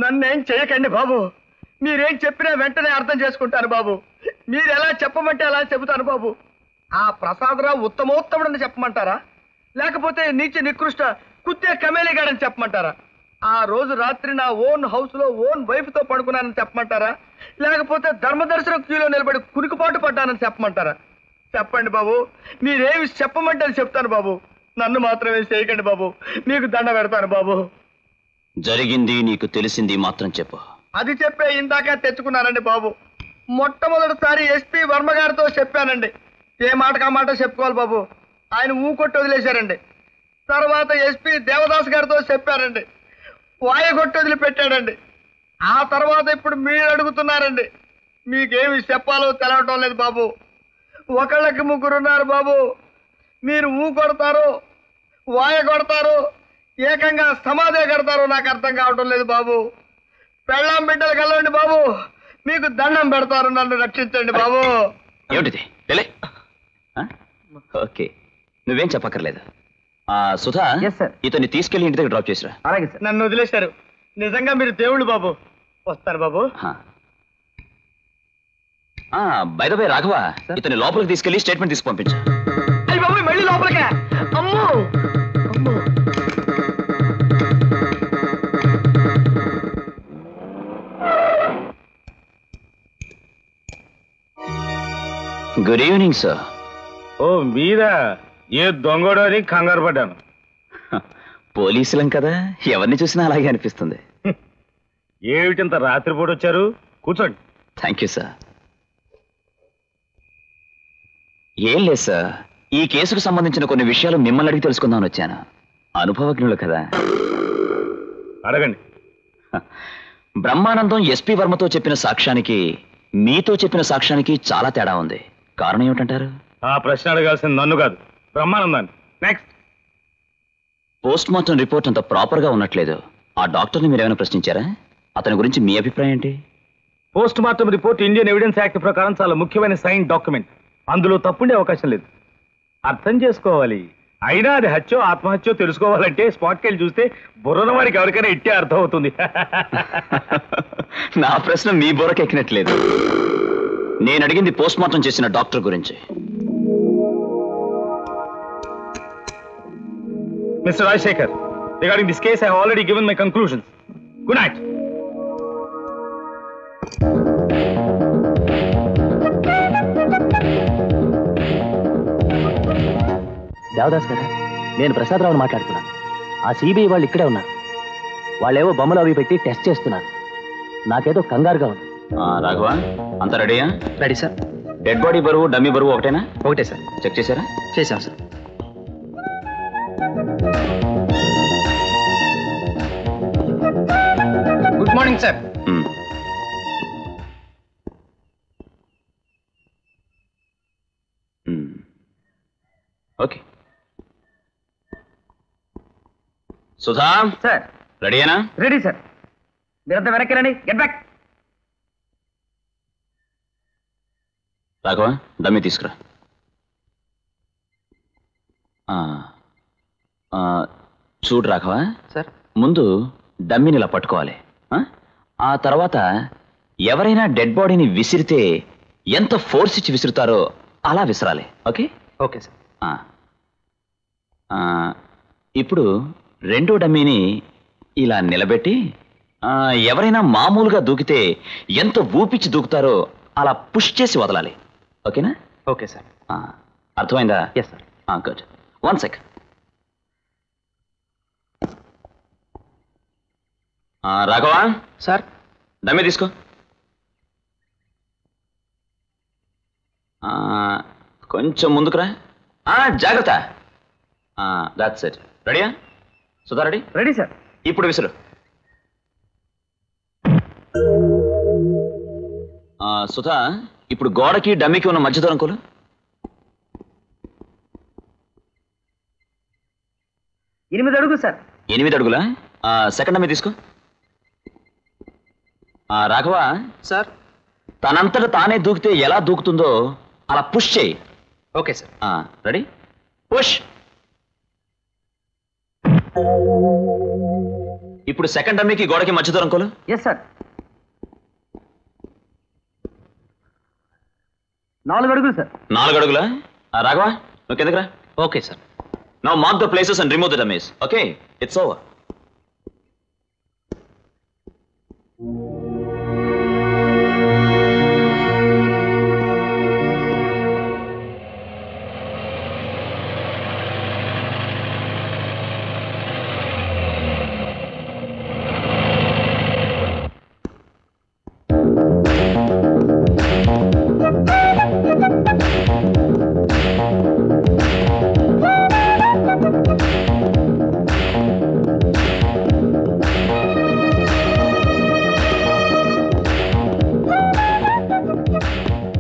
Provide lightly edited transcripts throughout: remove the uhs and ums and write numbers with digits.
నన్నేం చేయకండి బాబు. మీరేం చెప్పినా వెంటనే అర్థం చేసుకుంటాను బాబు. మీరు ఎలా చెప్పమంటే అలా చెబుతాను బాబు. ఆ ప్రసాదరావు ఉత్తమోత్తముడని చెప్పమంటారా, లేకపోతే నీచ నికృష్ట కుత్తే కమేలిగాడని చెప్పమంటారా? ఆ రోజు రాత్రి నా ఓన్ హౌస్ లో ఓన్ వైఫ్ తో పడుకున్నానని చెప్పమంటారా, లేకపోతే ధర్మదర్శనం క్యూలో నిలబడి కునికిపాటు పడ్డానని చెప్పమంటారా? చెప్పండి బాబు. మీరేమి చెప్పమంటే అని చెప్తాను బాబు. నన్ను మాత్రమే చేయకండి బాబు. మీకు దండ పెడతాను బాబు. జరిగింది నీకు తెలిసింది మాత్రం చెప్పు. అది చెప్పే ఇందాక తెచ్చుకున్నానండి బాబు. మొట్టమొదటిసారి ఎస్పీ వర్మ గారితో చెప్పానండి. ఏ మాటకు ఆ మాట చెప్పుకోవాలి బాబు. ఆయన ఊకొట్టి వదిలేశారండి. తర్వాత ఎస్పీ దేవదాస్ గారితో చెప్పారండి. వాయగొట్టి వదిలిపెట్టాడండి. ఆ తర్వాత ఇప్పుడు మీరు అడుగుతున్నారండి. మీకేమి చెప్పాలో తెలవటం లేదు బాబు. ఒకళ్ళకి ముగ్గురున్నారు బాబు. మీరు కొడతారు, వాయ కొడతారు, ఏకంగా సమాధే కడతారు. నాకు అర్థం కావటం లేదు బాబు. పెళ్ళాం బిడ్డలు కలవండి బాబు. మీకు దండం పెడతారు. నన్ను రక్షించండి బాబు. ఏమిటిది? ఓకే, నువ్వేం చెప్పక్కర్లేదు. సుధా, ఇతన్ని తీసుకెళ్లి ఇంటి దగ్గర డ్రాప్ చేసిరా. అలాగే సార్. నన్ను వదిలేశారు. నిజంగా మీరు దేవుళ్ళు బాబు. వస్తారు బాబు. బై ద వే రాఘవ, ఇతని లోపలికి తీసుకెళ్లి స్టేట్మెంట్ తీసి పంపించు. అయ్యి బాబు, మళ్ళీ లోపలికే. అమ్మో అమ్మో. Good evening sir. ఓ మీరా? ఏ దొంగడో అని కంగారు పడ్డాను. పోలీసులం కదా, ఎవరిని చూసినా అలాగే అనిపిస్తుంది. ఏమిటింత రాత్రిపూట వచ్చారు? కూర్చోండి. Thank you sir. ఏం లేదు సార్, ఈ కేసుకు సంబంధించిన కొన్ని విషయాలు మిమ్మల్ని అడిగి తెలుసుకుందామని వచ్చాను. అనుభవజ్ఞులు కదా. అడగండి. బ్రహ్మానందం ఎస్పీ వర్మతో చెప్పిన సాక్ష్యానికి మీతో చెప్పిన సాక్ష్యానికి చాలా తేడా ఉంది. కారణం ఏమిటంటారు? ఆ ప్రశ్న అడగాల్సింది నన్ను కాదు, బ్రహ్మానందాన్ని. నెక్స్ట్. పోస్ట్ మార్టం రిపోర్ట్ అంత ప్రాపర్ గా ఉన్నట్లేదు. ఆ డాక్టర్ని మీరు ఏమైనా ప్రశ్నించారా? అతని గురించి మీ అభిప్రాయం ఏంటి? Post mortem report Indian evidence act ప్రకారం చాలా ముఖ్యమైన సైన్ డాక్యుమెంట్. అందులో తప్పుండే అవకాశం లేదు. అర్థం చేసుకోవాలి. అయినా అది హత్యో ఆత్మహత్యో తెలుసుకోవాలంటే స్పాట్కి వెళ్ళి చూస్తే బుర్రన వారికి ఎవరికైనా ఇట్టే అర్థం అవుతుంది. నా ప్రశ్న మీ బుర్రకెక్కినట్లేదు. నేను అడిగింది పోస్ట్ మార్టం చేసిన డాక్టర్ గురించి. Mr. Rajshekhar, regarding this case, I have already given my conclusions. Good night. Devdas గారు, నేను ప్రసాదరావుని మాట్లాడుతున్నాను. ఆ సిబిఐ వాళ్ళు ఇక్కడే ఉన్నారు. వాళ్ళేవో బొమ్మలు అవి పెట్టి టెస్ట్ చేస్తున్నారు. నాకేదో కంగారుగా ఉంది. రాఘవ, అంత రెడీయా? Ready sir. డెడ్ బాడీ బరువు, డమ్మీ బరువు ఒకటేనా? ఒకటే సార్. చెక్ చేశారా? చేశాం sir. Good morning sir. Okay. Sudha sir. రెడీయేనా? Ready sir. మీరంతా వెనక్కి రండి. Get back. రాఘవ, డమ్మీ తీసుకురా. చూడు రాఘవ సార్, ముందు డమ్మీని ఇలా పట్టుకోవాలి. ఆ తర్వాత ఎవరైనా డెడ్ బాడీని విసిరితే ఎంత ఫోర్స్ ఇచ్చి విసురుతారో అలా విసరాలి. ఓకే? Okay sir. ఇప్పుడు రెండో డమ్మీని ఇలా నిలబెట్టి ఎవరైనా మామూలుగా దూకితే ఎంత ఊపిచ్చి దూకుతారో అలా పుష్ చేసి వదలాలి. ఓకేనా? Okay sir. అర్థమైందా? Yes sir. Good. 1 second. Raghava sir, dummy తీసుకో. కొంచెం ముందుకురా. జాగ్రత్త. That's it. రెడీయా? సుధా రెడీ? Ready sir. ఇప్పుడు విసురు. సుధా, ఇప్పుడు గోడకి డమ్మీకి ఉన్న మధ్య దూరం కొలు. 8 అడుగులు సార్. 8 అడుగులా? సెకండ్ డమ్మీ తీసుకో. రాఘవ సార్, తనంతట తానే దూకితే ఎలా దూకుతుందో అలా పుష్ చేయి. Okay sir. రెడీ? పుష్. ఇప్పుడు సెకండ్ డమ్మీకి గోడకి మధ్య దూరం కొలు. Yes sir. 4 అడుగులు సార్. 4 అడుగులా? రాఘవా నువ్వు కిందకి రా. Okay sir. Now mark the places and remove the dummies. Okay, it's over.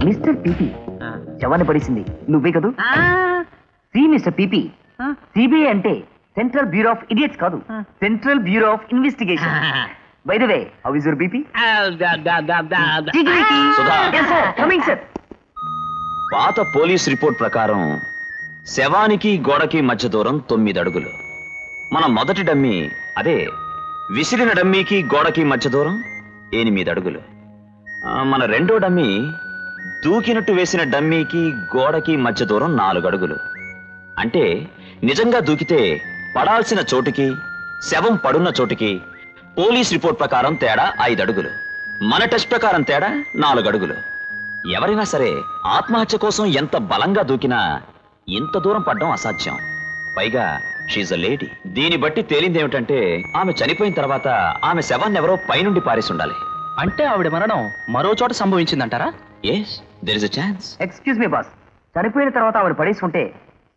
Mister PP శవాన్ని పడేసింది నువ్వే కదూ? సి మిస్టర్ పీపీ, సిబిఐ అంటే సెంట్రల్ బ్యూరో ఆఫ్ ఇడియట్స్ కాదు, central bureau of investigation. By the way, how is your BP? Coming sir. పాత police report ప్రకారం శవానికి గోడకి మధ్య దూరం 9 అడుగులు. మన మొదటి డమ్మీ, అదే విసిరిన డమ్మీకి గోడకి మధ్య దూరం 8 అడుగులు. మన రెండో డమ్మీ దూకినట్టు వేసిన డమ్మీకి గోడకి మధ్య దూరం 4 అడుగులు. అంటే నిజంగా దూకితే పడాల్సిన చోటుకి శవం పడున్న చోటుకి పోలీస్ రిపోర్ట్ ప్రకారం తేడా 5 అడుగులు. మన టెస్ట్ ప్రకారం తేడా 4 అడుగులు. ఎవరైనా సరే ఆత్మహత్య కోసం ఎంత బలంగా దూకినా ఇంత దూరం పడ్డం అసాధ్యం. పైగా షీజ్ అ లేడీ. దీన్ని బట్టి తేలింది ఏమిటంటే ఆమె చనిపోయిన తర్వాత ఆమె శవాన్ని ఎవరో పైనుండి పారేసి ఉండాలి. అంటే ఆవిడ మరణం మరో చోట సంభవించిందంటారా? Yes, there is a chance. Excuse me boss, చనిపోయిన తర్వాత ఆవిడ పడేసి ఉంటే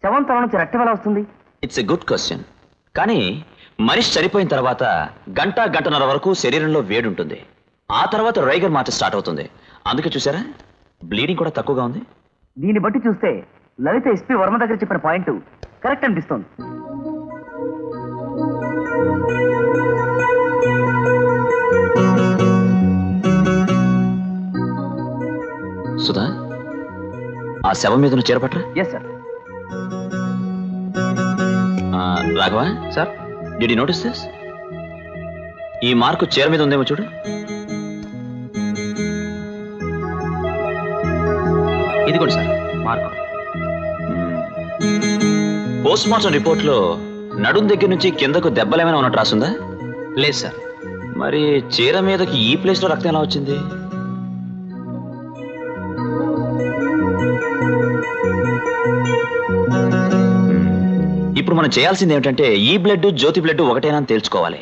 శవం తల నుంచి రక్తం ఎలా వస్తుంది? It's a good question. కానీ మనిషి చనిపోయిన తర్వాత గంటన్నర వరకు శరీరంలో వేడి ఉంటుంది. ఆ తర్వాత రైగర్ మార్చ్ స్టార్ట్ అవుతుంది. అందుకే చూసారా బ్లీడింగ్ కూడా తక్కువగా ఉంది. దీన్ని బట్టి చూస్తే లలిత ఎస్పీ వర్మ దగ్గర చెప్పిన పాయింట్ కరెక్ట్ అనిపిస్తోంది. సుధా, ఆ శవం మీద నువ్వు చేరపట్రా. Yes sir. Raghava sir, did you notice this? ఈ మార్కు చీర మీద ఉందేమో చూడు. ఇదిగోండి sir mark. Post mortem report లో నడుం దగ్గర నుంచి కిందకు దెబ్బలేమైనా ఉన్నట్టు రాసుందా? లేదు సార్. మరి చీర మీదకి ఈ ప్లేస్ లో రక్తం ఎలా వచ్చింది? ఇప్పుడు మనం చేయాల్సింది ఏమిటంటే ఈ బ్లడ్ జ్యోతి బ్లడ్ ఒకటేనా అని తెలుసుకోవాలి.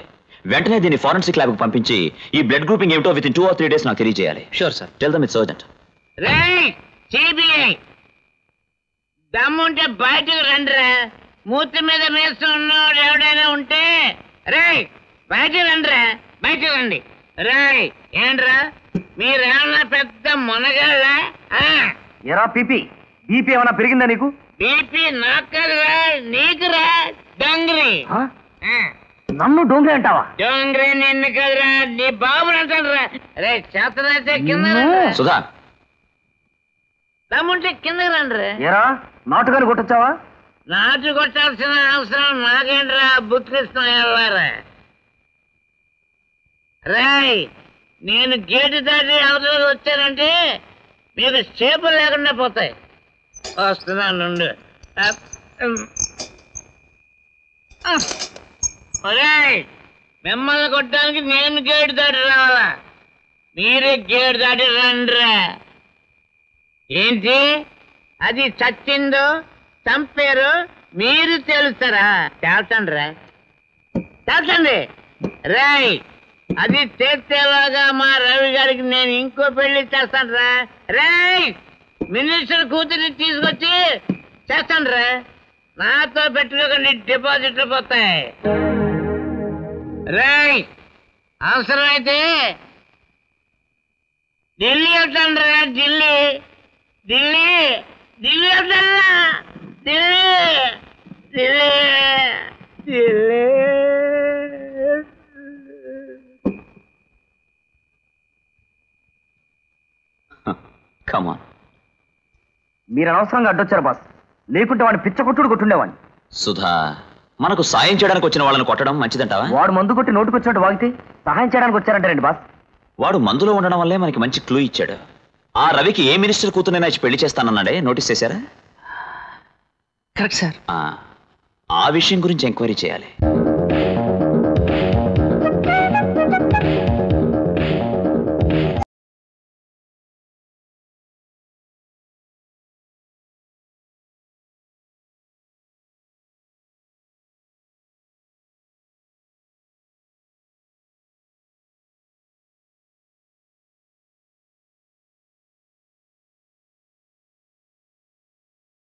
వెంటనే దీన్ని ఫారెన్సిక్ ల్యాబ్ కు పంపించి ఈ బ్లడ్ గ్రూపింగ్ ఏమిటో విత్ ఇన్ 2 or 3 days నాకు తెలియజేయాలి. Sure sir. Tell them it's urgent. దమ్ముంటే బయటకు రండిరా. మూతి మీద మేస్తున్నాడు ఎవడైనా ఉంటే రే బయటకు రండిరా, బయటకు రండి. రేయ్ ఏంట్రా మీరేమన్నా పెద్ద మునగాళ్ళ? ఎరా పీపీ, బీపీ ఏమైనా పెరిగిందా నీకు? బీపీ నాకరా నీకురా డొంగరి. నన్ను డోంగ్రీ అంటావా? డొంగరి నిన్ను కదరా నీ బాబుని అంటాడురా. రే చేతనైతే కింద సుధా, దమ్ముంటే కిందకి రండిరా. ఎరా నాటుగాని కొట్టొచ్చావా? నాటు కొట్టాల్సిన అవసరం నాకేంట్రా బుద్ధిస్తాం వెళ్ళారా. రాయ్ నేను గేటు దాటి అవతల వచ్చానంటే మీకు చేపలు లేకుండా పోతాయి. వస్తున్నాను. మిమ్మల్ని కొట్టడానికి నేను గేటు దాటి రావాలా? మీరే గేటు దాటి రండిరా. ఏంటి అది చచ్చిందో చంపారు మీరు తెలుస్తారా? తేల్చండి తేల్చండి. రాయ్ అది చేసేలాగా మా రవి గారికి నేను ఇంకో పెళ్లి చేస్తాను రా. రాయ్ మినిస్టర్ కూతురిని తీసుకొచ్చి చేస్తాను రా. నాతో పెట్టుకోకండి, డిపాజిట్లు పోతాయి. రాయ్ అవసరమైతే ఢిల్లీ వెళ్తాను రా. ఢిల్లీ ఢిల్లీ ఢిల్లీ వెళ్తాను. ఢిల్లీ ఢిల్లీ ఢిల్లీ. come on. మీరు అనవసరంగా అడ్డొచ్చారు బాస్, లేకుంటే వాడిని పిచ్చ కొట్టుడు కొట్టుండేవాడిని. సుధా, మనకు సాయం చేయడానికి వచ్చిన వాళ్ళని కొట్టడం మంచిదంటావా? వాడు మందు కొట్టి నోటుకొచ్చినట్టు వాగితే సహాయం చేయడానికి వచ్చారంటారండి బాస్. వాడు మందులో ఉండడం వల్లే మనకి మంచి క్లూ ఇచ్చాడు. ఆ రవికి ఏ మినిస్టర్ కూతురైనా ఇచ్చి పెళ్లి చేస్తానన్నాడే, నోటీస్ చేశారా? Correct sir. ఆ విషయం గురించి ఎంక్వైరీ చేయాలి.